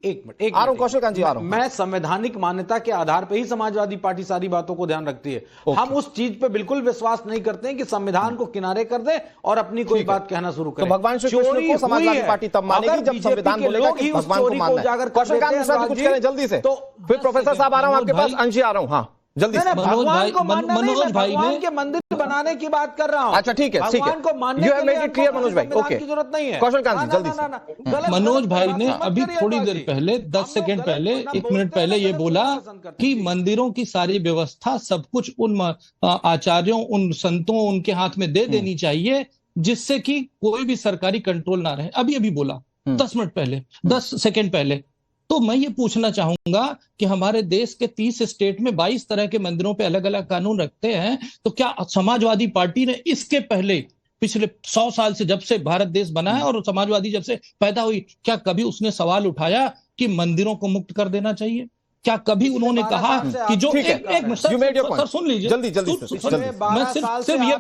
एक मिनट आ रहा हूं कौशल कांत जी, आ रहा हूं। मैं संवैधानिक मान्यता के आधार पर ही समाजवादी पार्टी सारी बातों को ध्यान रखती है। हम उस चीज पे बिल्कुल विश्वास नहीं करते हैं कि संविधान को किनारे कर दे और अपनी कोई बात कहना शुरू करें। तो भगवान श्री कृष्ण को समाजवादी पार्टी तब मानेगी जब संविधान बोलेगा कि भगवान को मानना है। कौशल कांत मिश्रा जी कुछ करें जल्दी से, तो फिर प्रोफेसर साहब आ रहा हूं आपके पास, अंशी आ रहा हूं। हाँ जल्दी से। भगवान को मानना नहीं, मैं भगवान के मंदिर बनाने की बात कर रहा हूं। अच्छा ठीक है, भगवान को मानने you have made it clear Manoj भाई, ओके की जरूरत नहीं है। कौशल कांत जी जल्दी से। मनोज भाई ने अभी थोड़ी देर पहले 10 सेकंड पहले 1 मिनट पहले ये बोला कि मंदिरों की सारी व्यवस्था सब कुछ उन आचार्यों, उन संतों, उनके हाथ में दे देनी चाहिए जिससे कि कोई भी सरकारी कंट्रोल ना रहे। अभी अभी बोला 10 मिनट पहले, 10 सेकंड पहले। तो मैं ये पूछना चाहूंगा कि हमारे देश के 30 स्टेट में 22 तरह के मंदिरों पे अलग अलग कानून रखते हैं, तो क्या समाजवादी पार्टी ने इसके पहले पिछले 100 साल से, जब से भारत देश बना है और समाजवादी जब से पैदा हुई, क्या कभी उसने सवाल उठाया कि मंदिरों को मुक्त कर देना चाहिए? क्या कभी उन्होंने कहा कि जो एक सर सुन लीजिए जल्दी मैं सिर्फ ये,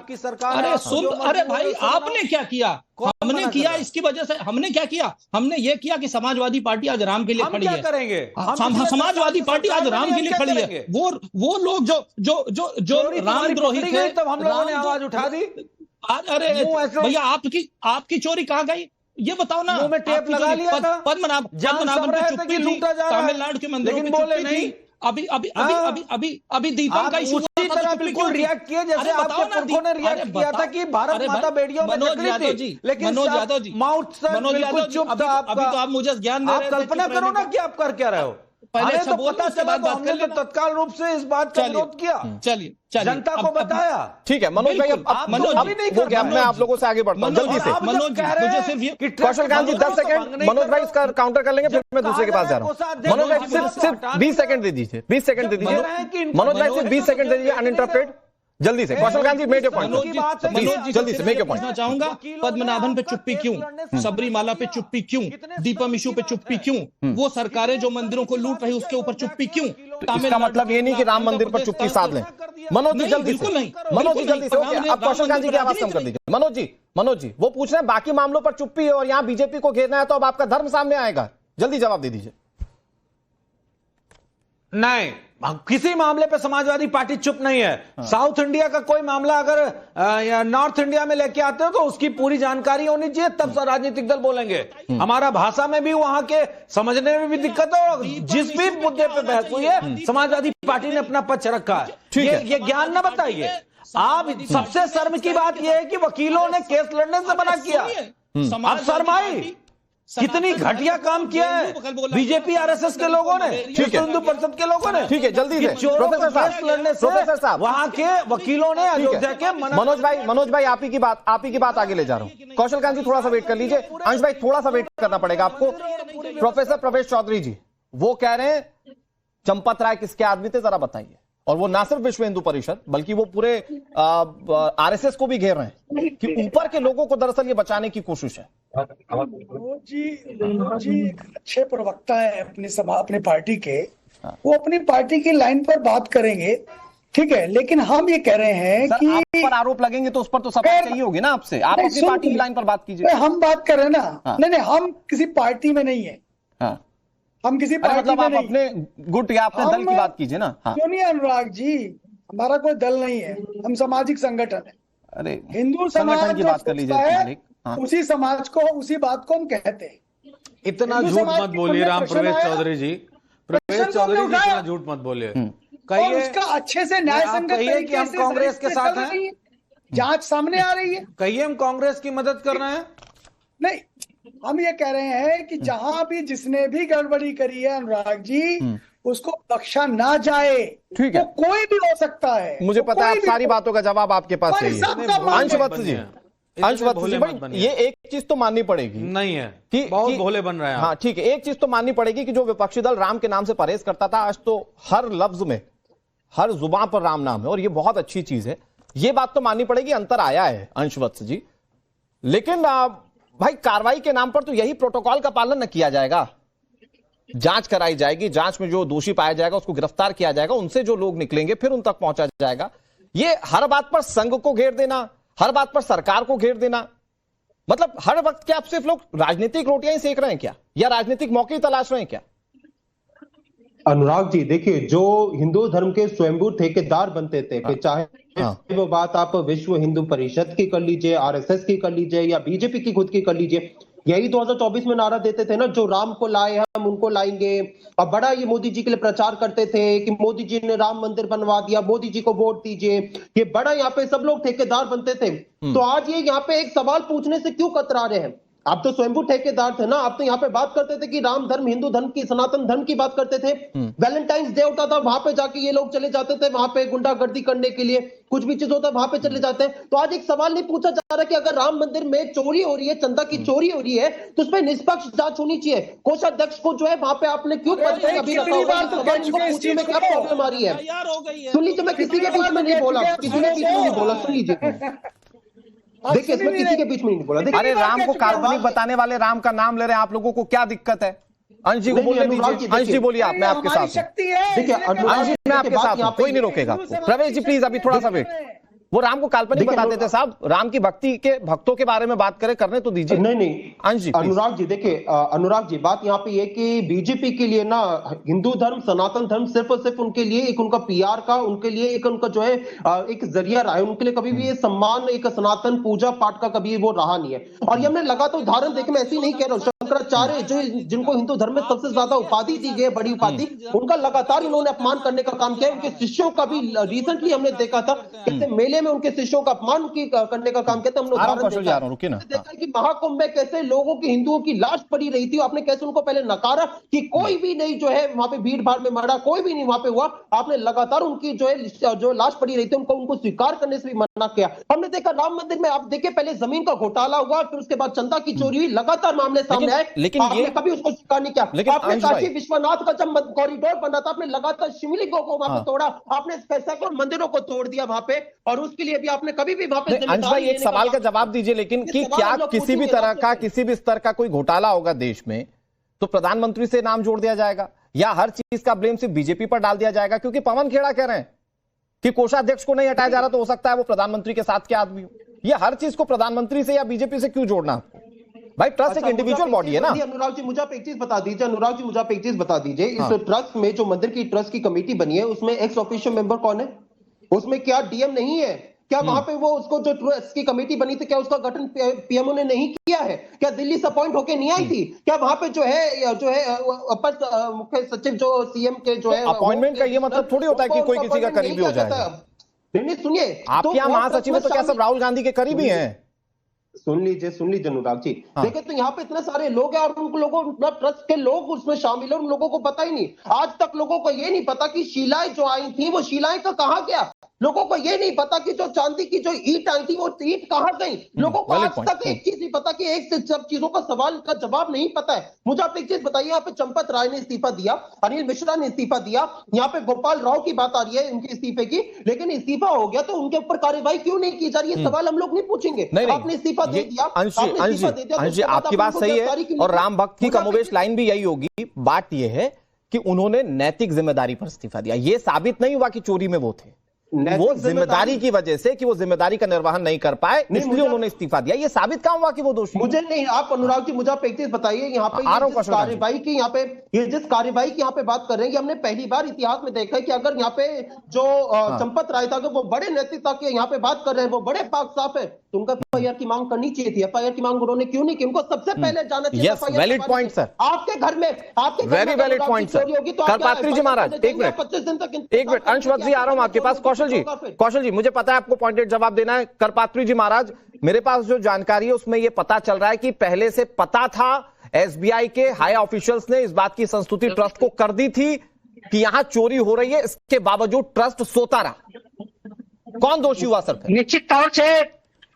अरे भाई आपने क्या किया, हमने किया, इसकी वजह से हमने क्या किया? हमने ये किया कि समाजवादी पार्टी आज राम के लिए खड़ी है। करेंगे समाजवादी पार्टी आज राम के लिए खड़ी है। वो लोग जो रामद्रोही थे, तब हम लोगों ने आवाज उठा दी। अरे भैया आपकी चोरी कहाँ गई ये बताओ ना। मुंह में टेप लगा लिया था, पद्मनाभन पे चुप्पी थी, तमिलनाडु के मंदिरों पे चुप्पी थी। अभी दीपम का इशू उसी तरह बिल्कुल रिएक्ट किया जैसे आपके पुरखों ने रिएक्ट किया था कि भारत माता बेड़ियों में तकलीफ थी। लेकिन मनोज यादव जी, माउथ सर बिल्कुल चुप था आपका। अभी तो आप मुझे ज्ञान दे रहे थे। आप कल्पना करो ना कि आप कर क्या रहे हो। पहले तो पता चला तो हमने तो तत्काल रूप से इस बात का विरोध किया। चलिए जनता को बताया। ठीक है मनोज भाई, अब मैं आप लोगों से आगे बढ़ता हूं जल्दी से। कौशल कांत जी 10 सेकंड, मनोज भाई इसका काउंटर कर लेंगे, फिर मैं दूसरे के पास जा रहा हूं। मनोज भाई सिर्फ 20 सेकंड दे दीजिए, 20 सेकंड दे दीजिए मनोज भाई, सिर्फ 20 सेकंड दे दीजिए अनइंटरप्टेड, जल्दी से। कौशल कांत जी मेक योर पॉइंट, जल्दी से मेक योर पॉइंट। चाहूंगा पद्मनाभन पे चुप्पी क्यों, सबरीमाला पे चुप्पी क्यों, दीपम इशू पे चुप्पी क्यों, वो सरकारें जो मंदिरों को लूट रही उसके ऊपर चुप्पी क्यों? इसका मतलब ये नहीं कि राम मंदिर पर चुप्पी साध लें। मनोज जी जल्दी से, मनोज जी जल्दी से। अब कौशल कांत जी की आवाज कम कर दीजिए। मनोज जी वो पूछ रहे हैं बाकी मामलों पर चुप्पी है और यहाँ बीजेपी को घेरना है, तो अब आपका धर्म सामने आएगा, जल्दी जवाब दे दीजिए। नहीं, किसी मामले पे समाजवादी पार्टी चुप नहीं है। साउथ इंडिया का कोई मामला अगर नॉर्थ इंडिया में लेके आते हो तो उसकी पूरी जानकारी होनी चाहिए, तब राजनीतिक दल बोलेंगे। हमारा भाषा में भी वहां के समझने में भी दिक्कत है और जिस भी मुद्दे पे बहस हुई है समाजवादी पार्टी ने अपना पक्ष रखा है। ये ज्ञान ना बताइए आप। सबसे शर्म की बात यह है कि वकीलों ने केस लड़ने से मना किया। अब शर्म आई? कितनी घटिया काम किया है बीजेपी आरएसएस के लोगों ने, हिंदू परिषद के लोगों ने। ठीक है जल्दी से प्रोफेसर साहब वहां के वकीलों ने अयोध्या के मनोज भाई आप ही की बात आगे ले जा रहा हूं। कौशल कांत जी थोड़ा सा वेट कर लीजिए, अंश भाई थोड़ा सा वेट करना पड़ेगा आपको। प्रोफेसर प्रवेश चौधरी जी वो कह रहे हैं चंपत राय किसके आदमी थे जरा बताइए, और वो ना सिर्फ विश्व हिंदू परिषद बल्कि वो पूरे आरएसएस को भी घेर रहे हैं कि ऊपर के लोगों को दरअसल ये बचाने की कोशिश है। जी अच्छे प्रवक्ता है अपनी पार्टी के, वो अपनी पार्टी की लाइन पर बात करेंगे, ठीक है, लेकिन हम ये कह रहे हैं कि आप पर आरोप लगेंगे तो उस पर तो सब चाहिए होगी ना आपसे, आप अपनी पार्टी की लाइन पर बात कीजिए। हम बात कर रहे हैं ना। नहीं हम किसी पार्टी में नहीं है, हम किसी पार्टी मतलब में आप नहीं। अपने गुट या अपने दल की बात कीजिए ना। क्यों नहीं अनुराग जी, हमारा कोई दल नहीं है, हम सामाजिक संगठन है। अरे हिंदू समाज की बात कर लीजिए, उसी समाज को उसी बात को हम कहते हैं। इतना झूठ मत बोलिए राम प्रवेश चौधरी जी, इतना झूठ मत बोलिए। और उसका अच्छे से न्याय संगत कहिए कि हम कांग्रेस के साथ हैं, जांच सामने आ रही है। कहिए हम कांग्रेस की मदद कर रहे हैं। नहीं, हम ये कह रहे हैं कि जहां भी जिसने भी गड़बड़ी करी है अनुराग जी उसको बख्शा ना जाए। ठीक है, कोई भी हो सकता है। मुझे पता है सारी बातों का जवाब आपके पास है। अंशवत्स जी, ये एक चीज तो माननी पड़ेगी नहीं है कि बहुत भोले बन रहे हैं। हाँ ठीक है, एक चीज तो माननी पड़ेगी कि जो विपक्षी दल राम के नाम से परहेज करता था, आज तो हर लफ्ज में हर जुबान पर राम नाम है, और ये बहुत अच्छी चीज है। ये बात तो माननी पड़ेगी, अंतर आया है अंशवत्स जी। लेकिन भाई कार्रवाई के नाम पर तो यही प्रोटोकॉल का पालन न किया जाएगा। जांच कराई जाएगी, जांच में जो दोषी पाया जाएगा उसको गिरफ्तार किया जाएगा, उनसे जो लोग निकलेंगे फिर उन तक पहुंचा जाएगा। ये हर बात पर संघ को घेर देना, हर बात पर सरकार को घेर देना, मतलब हर वक्त क्या आप सिर्फ लोग राजनीतिक रोटियां ही सेक रहे हैं क्या, या राजनीतिक मौके तलाश रहे हैं क्या? अनुराग जी देखिए, जो हिंदू धर्म के स्वयंभू ठेकेदार बनते थे कि चाहे वो बात आप विश्व हिंदू परिषद की कर लीजिए, आरएसएस की कर लीजिए, या बीजेपी की खुद की कर लीजिए, यही 2024 में नारा देते थे ना, जो राम को लाए हम उनको लाएंगे। और बड़ा ये मोदी जी के लिए प्रचार करते थे कि मोदी जी ने राम मंदिर बनवा दिया, मोदी जी को वोट दीजिए, ये बड़ा यहाँ पे सब लोग ठेकेदार बनते थे। तो आज ये यहाँ पे एक सवाल पूछने से क्यों कतरा रहे हैं? आप तो स्वयंभू ठेकेदार थे ना, आप तो यहाँ पे बात करते थे कि राम धर्म, हिंदू धर्म की, सनातन धर्म की बात करते थे। वैलेंटाइंस डे होता था, वहां पे जाके ये लोग चले जाते थे, वहां पे गुंडागर्दी करने के लिए, कुछ भी चीज होता है वहां पे चले जाते हैं। तो आज एक सवाल नहीं पूछा जा रहा कि अगर राम मंदिर में चोरी हो रही है, चंदा की चोरी हो रही है, तो उसमें निष्पक्ष जांच होनी चाहिए। कोषाध्यक्ष को जो है वहां पे आपने क्यों पद पे अभी रखा हुआ है? पूछने में क्या प्रॉब्लम आ रही है? सुन लीजिए, मैं किसी के बीच में नहीं बोला, किसी के बीच में नहीं बोला, सुन लीजिए। देखिए, इसमें किसी के बीच में नहीं बोला। अरे राम को काल्पनिक बताने वाले राम का नाम ले रहे हैं आप लोगों को, क्या दिक्कत है? अंश जी को बोलने दीजिए। अंश जी बोलिए, आप, मैं आपके साथ हूं। देखिए अंश जी, मैं आपके साथ हूं, कोई नहीं रोकेगा आपको। प्रवेश जी प्लीज अभी थोड़ा सा वेट। वो राम को काल्पनिक बताते थे साहब, राम की भक्ति के भक्तों के बारे में बात करें, करने तो दीजिए। नहीं अंश जी, अनुराग जी देखिए, अनुराग जी बात यहाँ पे ये कि बीजेपी के लिए ना हिंदू धर्म, सनातन धर्म सिर्फ और सिर्फ उनके लिए एक उनका पीआर का, उनके लिए एक उनका जो है एक जरिया रहा है। उनके लिए कभी भी ये सम्मान, एक सनातन पूजा पाठ का कभी वो रहा नहीं है। और ये हमने लगातार उदाहरण देखे, मैं ऐसे ही नहीं कह रहा हूँ, शंकराचार्य जो जिनको हिंदू धर्म में सबसे ज्यादा उपाधि दी गई, बड़ी उपाधि, उनका लगातार इन्होंने अपमान करने का काम किया। उनके शिष्यों का भी रिसेंटली हमने देखा था कैसे मेले में उनके शिष्यों का अपमान करने का काम किया था। हमने देखा कि महाकुंभ में कैसे लोगों की, हिंदुओं की लाश पड़ी रही थी, आपने कैसे उनको पहले नकारा कि कोई भी नहीं जो है वहां पे भीड़ भाड़ में मरा, कोई भी नहीं वहां पे हुआ। आपने लगातार उनकी जो है जो लाश पड़ी रही थी उनको स्वीकार करने से भी मना किया। हमने देखा राम मंदिर में, आप देखिए पहले जमीन का घोटाला हुआ, फिर उसके बाद चंदा की चोरी हुई, लगातार मामले सामने आए, लेकिन आपने कभी उसको स्वीकार नहीं किया। आपने काशी विश्वनाथ का जब कॉरिडोर बना था, आपने लगातार शिवलिंगों को वहां पे तोड़ा, आपने सैकड़ों मंदिरों को तोड़ दिया वहां पे, और उसके लिए भी आपने कभी भी वहां पे। अंश भाई एक सवाल का जवाब दीजिए, लेकिन कि क्या किसी भी तरह का, किसी भी स्तर का कोई घोटाला होगा देश में तो प्रधानमंत्री से नाम जोड़ दिया जाएगा, या हर चीज का ब्लेम सिर्फ बीजेपी पर डाल दिया जाएगा? क्योंकि पवन खेड़ा कह रहे हैं कि कोषाध्यक्ष को नहीं हटाया जा रहा, तो हो सकता है वो प्रधानमंत्री के साथ के आदमी हो। ये हर चीज को प्रधानमंत्री से या बीजेपी से क्यों जोड़ना आपको? भाई ट्रस्ट एक इंडिविजुअल बॉडी है ना। अनुराग जी मुझे आप एक चीज बता दीजिए, अनुराग जी मुझे आप एक चीज बता दीजिए, इस ट्रस्ट में जो मंदिर की ट्रस्ट की कमेटी बनी है उसमें एक्स ऑफिशियो मेंबर कौन है? उसमें क्या डीएम नहीं है? क्या वहां पे वो उसको जो ट्रस्ट की कमेटी बनी थी, क्या उसका गठन पीएमओ ने नहीं किया है? क्या दिल्ली से अपॉइंट होके नहीं आई थी? क्या वहां पे जो है अपर मुख्य सचिव जो सीएम के जो है अपॉइंटमेंट का ये मतलब थोड़ी होता है कि कोई किसी का करीबी हो जाएगा। नहीं सुनिए, आप क्या महासचिव है तो क्या सब राहुल गांधी के करीबी हैं? सुन लीजिए अनुराग जी। देखिए तो यहाँ पे इतने सारे लोग हैं और उन लोगों, ट्रस्ट के लोग उसमें शामिल है, उन लोगों को पता ही नहीं। आज तक लोगों को ये नहीं पता कि शिलाएं जो आई थी वो शिलाएं का कहाँ गया। लोगों को ये नहीं पता कि जो चांदी की जो ईंट आई थी वो ईंट कहाँ गई। लोगों को आज तक एक चीज नहीं पता कि एक से सब चीजों का सवाल का जवाब नहीं पता है। मुझे आप एक चीज बताइए, यहाँ पे चंपत राय ने इस्तीफा दिया, अनिल मिश्रा ने इस्तीफा दिया, यहाँ पे गोपाल राव की बात आ रही है उनके इस्तीफे की, लेकिन इस्तीफा हो गया तो उनके ऊपर कार्रवाई क्यों नहीं की जा रही है? सवाल हम लोग नहीं पूछेंगे। आपने इस्तीफा दे दिया, आपकी बात सही है, और राम भक्त की कमोबेश लाइन भी यही होगी। बात यह है कि उन्होंने नैतिक जिम्मेदारी पर इस्तीफा दिया। यह साबित नहीं हुआ कि चोरी में वो थे, वो जिम्मेदारी की वजह से कि वो जिम्मेदारी का निर्वहन नहीं कर पाए, इसलिए उन्होंने इस्तीफा दिया। ये साबित कहां हुआ कि वो दोषी? मुझे नहीं, आप अनुराग जी मुझे आप एक चीज बताइए, यहाँ पे कार्यवाही की, यहाँ पे ये जिस कार्यवाही की यहाँ पे बात कर रहे हैं, हमने पहली बार इतिहास में देखा है कि अगर यहाँ पे जो चंपत राय था, वो बड़े नैतिकता के यहाँ पे बात कर रहे हैं, वो बड़े पाक साफ है, तो उनका एफआईआर की मांग करनी चाहिए थी। एफआईआर की मांग उन्होंने क्यों नहीं की? उनको सबसे पहले जाना चाहिए। वैलिड पॉइंट सर, आपके घर में, आपके very valid point sir. Karpatri ji Maharaj एक मिनट, 25 दिन तक अंशवत जी आ रहा हूं आपके पास। कौशल जी मुझे पता है आपको पॉइंटेड जवाब देना है। करपात्री जी महाराज, मेरे पास जो जानकारी है उसमें यह पता चल रहा है कि पहले से पता था, एसबीआई के हाई ऑफिशियल्स ने इस बात की संस्तुति ट्रस्ट को कर दी थी कि यहां चोरी हो रही है, इसके बावजूद ट्रस्ट सोता रहा। कौन दोषी हुआ सर? निश्चित तौर से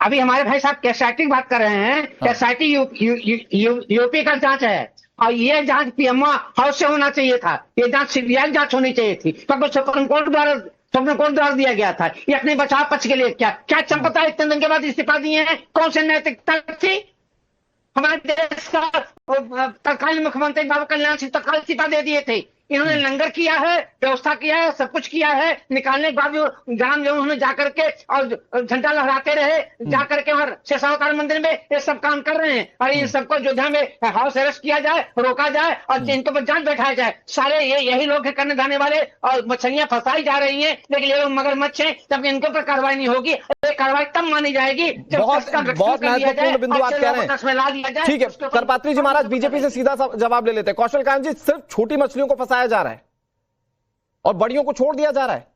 अभी हमारे भाई साहब कैसाइटी की बात कर रहे हैं। कैसाइटी यूपी का जांच है, और ये जांच पीएमओ हाउस से होना चाहिए था। ये जांच सीबीआई जांच होनी चाहिए थी, क्योंकि सुप्रीम कोर्ट द्वारा सुप्रीम कोर्ट द्वारा दिया गया था। ये अपने बचाव पक्ष के लिए क्या चंपता इतने दिन के बाद इस्तीफा दिए हैं? कौन से नैतिकता थी? हमारे देश का तत्कालीन मुख्यमंत्री बाबू कल्याण सिंह तत्काल इस्तीफा दे दिए थे। इन्होंने लंगर किया है, व्यवस्था किया है, सब कुछ किया है। निकालने के बाद ग्राम जो उन्होंने जाकर के और झंडा लहराते रहे, जाकर के और शेषावतार मंदिर में ये सब काम कर रहे हैं। और इन सबको अयोध्या में हाउस अरेस्ट किया जाए, रोका जाए और इनके ऊपर जांच बैठाया जाए। सारे यही लोग करने जाने वाले और मछलियां फंसाई जा रही हैं, लेकिन ये लोग मगरमच्छ हैं। जब इनके ऊपर कार्रवाई नहीं होगी, कार्रवाई तब मानी जाएगी जब बहुत महत्वपूर्ण बिंदु आप कह रहे हैं। ठीक है करपात्री जी महाराज, बीजेपी से सीधा जवाब ले लेते हैं। कौशल कांत जी, सिर्फ छोटी मछलियों को फंसाया जा रहा है और बड़ियों को छोड़ दिया जा रहा है।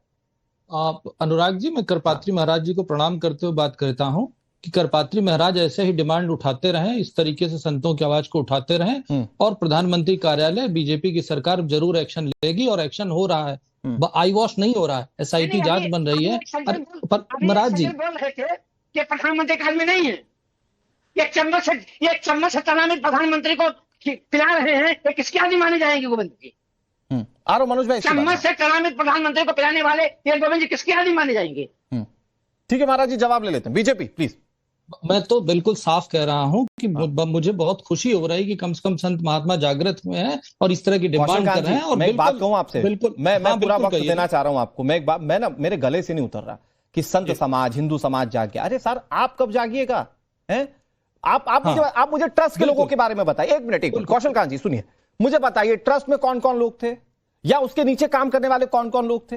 अनुराग जी, मैं करपात्री महाराज जी को प्रणाम करते हुए बात करता हूं कि करपात्री महाराज ऐसे ही डिमांड उठाते रहें, इस तरीके से संतों की आवाज को उठाते रहें और प्रधानमंत्री कार्यालय, बीजेपी की सरकार जरूर एक्शन लेगी और एक्शन हो रहा है। आई वॉश नहीं हो रहा है, SIT जांच बन रही है। पर महाराज जी बोल रहे थे कि प्रधानमंत्री काल में नहीं है, एक चम्मच से तलामित प्रधानमंत्री को पिला रहे हैं, ये किसकी आदि माने जाएंगे गोविंद जी? आरो मनोज भाई, चम्मच से तलामित प्रधानमंत्री को पिलाने वाले ये गोविंद जी किसकी आदि माने जाएंगे? ठीक है महाराज जी, जवाब ले लेते हैं। BJP please. मैं तो बिल्कुल साफ कह रहा हूं कि मुझे बहुत खुशी हो रही है कि कम से कम संत महात्मा जागृत हुए हैं और इस तरह की डिमांड कर रहे हैं। और मैं एक बात कहूं आपसे, बिल्कुल मैं पूरा वक्त देना चाह रहा हूं आपको। मैं एक बात, मैं ना मेरे गले से नहीं उतर रहा कि संत समाज, हिंदू समाज जाग गया। अरे सर, आप कब जागिएगा? हैं आप मुझे ट्रस्ट के लोगों के बारे में बताइए। एक मिनट कौशल कांत जी सुनिए, मुझे बताइए ट्रस्ट में कौन कौन लोग थे या उसके नीचे काम करने वाले कौन कौन लोग थे?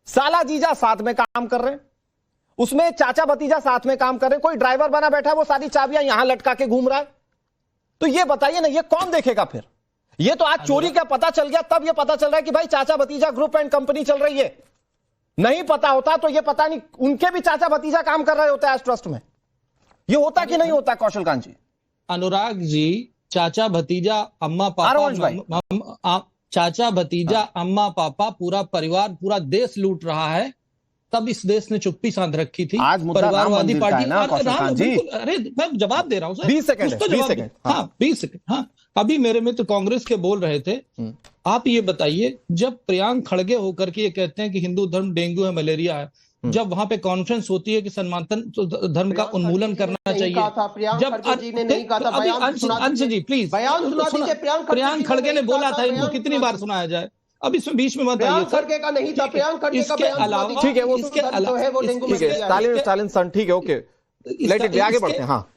साला जीजा साथ में काम कर रहे हैं, उसमें चाचा भतीजा साथ में काम कर रहे हैं, कोई ड्राइवर बना बैठा है, वो सारी चाबियां यहां लटका के घूम रहा है। तो ये बताइए ना, ये कौन देखेगा फिर? ये तो आज चोरी का पता चल गया, तब ये पता चल रहा है कि भाई चाचा भतीजा ग्रुप एंड कंपनी चल रही है। नहीं पता होता तो ये पता नहीं उनके भी चाचा भतीजा काम कर रहे होते हैं आज ट्रस्ट में। ये होता कि नहीं होता कौशल कांत जी? अनुराग जी, चाचा भतीजा, अम्मा पापा, चाचा भतीजा, अम्मा पापा, पूरा परिवार, पूरा देश लूट रहा है। तब इस देश ने चुप्पी साध रखी थी। आज परिवारवादी पार्टी ना, अरे मैं जवाब दे रहा हूं सर, 20 सेकंड। हाँ 20 सेकंड। हाँ, अभी मेरे मित्र कांग्रेस के बोल रहे थे। आप ये बताइए, जब प्रियांक खड़गे होकर के ये कहते हैं कि हिंदू धर्म डेंगू है, मलेरिया है, जब वहां पे कॉन्फ्रेंस होती है कि सनातन धर्म का उन्मूलन करना चाहिए, जब अंश जी प्लीज, प्रियांक खड़गे ने बोला था, इनको कितनी बार सुनाया जाए? अब इसमें बीच में मत आइए सर। का नहीं था, इसके अलावा ठीक है, वो इसके अलावा स्टालिन सन, ठीक है, ओके, लेट इट, आगे बढ़ते हैं। हाँ,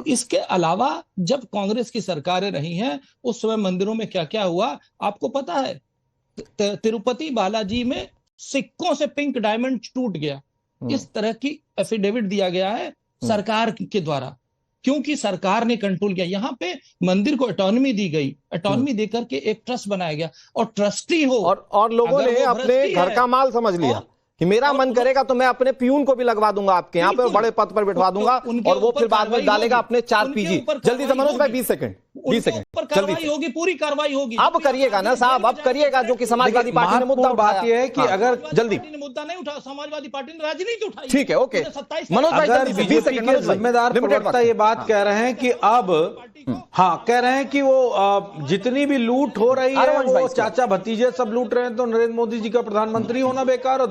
इसके अलावा जब कांग्रेस की सरकारें रही हैं, उस समय मंदिरों में क्या क्या हुआ आपको पता है? तिरुपति बालाजी में सिक्कों से पिंक डायमंड टूट गया। इस तरह की एफिडेविट दिया गया है सरकार के द्वारा, क्योंकि सरकार ने कंट्रोल किया। यहाँ पे मंदिर को ऑटोनॉमी दी गई, ऑटोनॉमी देकर के एक ट्रस्ट बनाया गया और ट्रस्टी हो, और लोगों ने अपने घर का माल समझ लिया कि मेरा मन करेगा तो मैं अपने पियून को भी लगवा दूंगा आपके यहाँ पे, बड़े पद पर बिठवा दूंगा और वो फिर बाद में डालेगा अपने 4 PG। जल्दी से मनोज भाई, 20 सेकंड कार्रवाई होगी, पूरी कार्रवाई होगी। अब करिएगा ना साहब, अब करिएगा जो कि समाजवादी पार्टी ने मुद्दा उठाया। बात यह है कि अगर जल्दी मुद्दा नहीं उठा, समाजवादी पार्टी ने राजनीति उठाई। ठीक है, ओके मनोज भाई, बीजेपी के जिम्मेदार प्रवक्ता ये बात कह रहे हैं कि अब कह रहे हैं कि वो जितनी भी लूट हो रही है वो चाचा भतीजे सब लूट रहे हैं, तो नरेंद्र मोदी जी का प्रधानमंत्री होना बेकार। और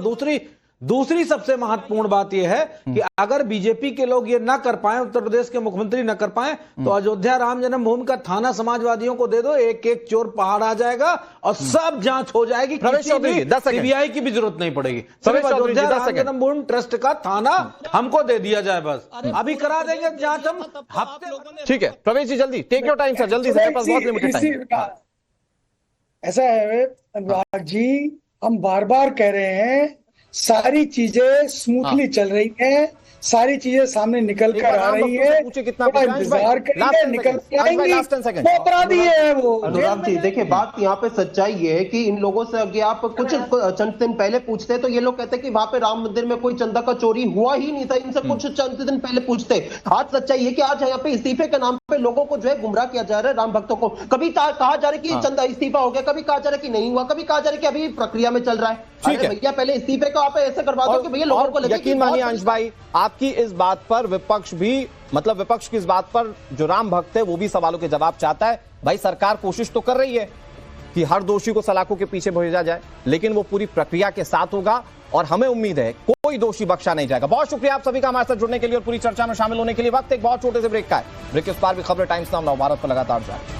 दूसरी सबसे महत्वपूर्ण बात यह है कि अगर बीजेपी के लोग ये ना कर पाए, उत्तर प्रदेश के मुख्यमंत्री ना कर पाए, तो अयोध्या राम जन्मभूमि का थाना समाजवादियों को दे दो, एक चोर पहाड़ आ जाएगा और सब जांच हो जाएगी, सीबीआई की भी जरूरत नहीं पड़ेगी। अयोध्या राम जन्मभूमि ट्रस्ट का थाना हमको दे दिया जाए, बस अभी करा देंगे जांच हम हफ्ते। ठीक है प्रवेश जी, जल्दी टेक योर टाइम सर, जल्दी से, बहुत लिमिटेड टाइम। ऐसा है अनुराग जी, हम बार बार कह रहे हैं सारी चीजें स्मूथली चल रही हैं, सारी चीजें सामने निकल कर आ रही है, इंतजार करेंगे, निकल आएंगी, वो अपराधी है वो। अनुराग जी देखिए, बात यहाँ पे सच्चाई ये है कि इन लोगों से अगर आप कुछ चंद दिन पहले पूछते तो ये लोग कहते कि वहां पे राम मंदिर में कोई चंदा का चोरी हुआ ही नहीं था, इनसे कुछ चंद दिन पहले पूछते। आज सच्चाई है कि आज यहाँ पे इस्तीफे के नाम पे लोगों को जो है गुमराह किया जा रहा है, राम भक्तों को। कभी कहा जा रहा है कि चंदा इस्तीफा हो गया, कभी कहा जा रहा है कि नहीं हुआ, कभी कहा जा रहा है कि अभी प्रक्रिया में चल रहा है। भैया पहले इस्तीफे को आप ऐसे करवा दो कि भैया लोगों को यकीन मानिए अंश भाई, आपकी इस बात पर विपक्ष भी, मतलब विपक्ष की इस बात पर जो राम भक्त है वो भी सवालों के जवाब चाहता है। भाई सरकार कोशिश तो कर रही है कि हर दोषी को सलाखों के पीछे भेजा जाए, लेकिन वो पूरी प्रक्रिया के साथ होगा और हमें उम्मीद है कोई दोषी बख्शा नहीं जाएगा। बहुत शुक्रिया आप सभी का हमारे साथ जुड़ने के लिए और पूरी चर्चा में शामिल होने के लिए। वक्त एक बहुत छोटे से ब्रेक का है। ब्रेक के उस पार भी खबरें टाइम्स नाउ नवभारत पर लगातार जारी।